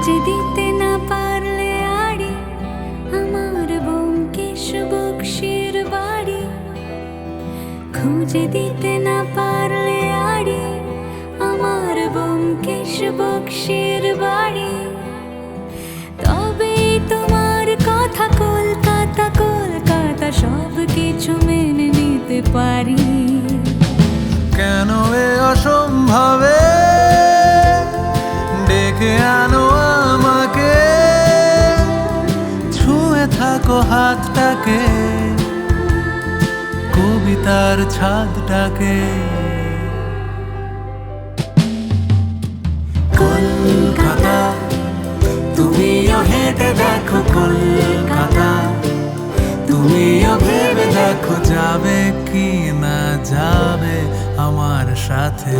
খুঁজে দিতে না পারলে আড়ি আমার ব্যোমকেশ বক্সির বাড়ি, খুঁজে দিতে না পারলে আড়ি আমার ব্যোমকেশ বক্সির বাড়ি। তবে তোমার কথা কলকাতা কলকাতা সব কিছু মেনে নিতে পারি। কেন এ অসম্ভবে ডেকে আনো আমাকে, ছুঁয়ে থাকো হাতটাকে, কবিতার ছাদটাকে। কলকাতা তুমিও হেঁটে দেখো, কলকাতা তুমিও ভেবে দেখো, যাবে কি না যাবে আমার সাথে।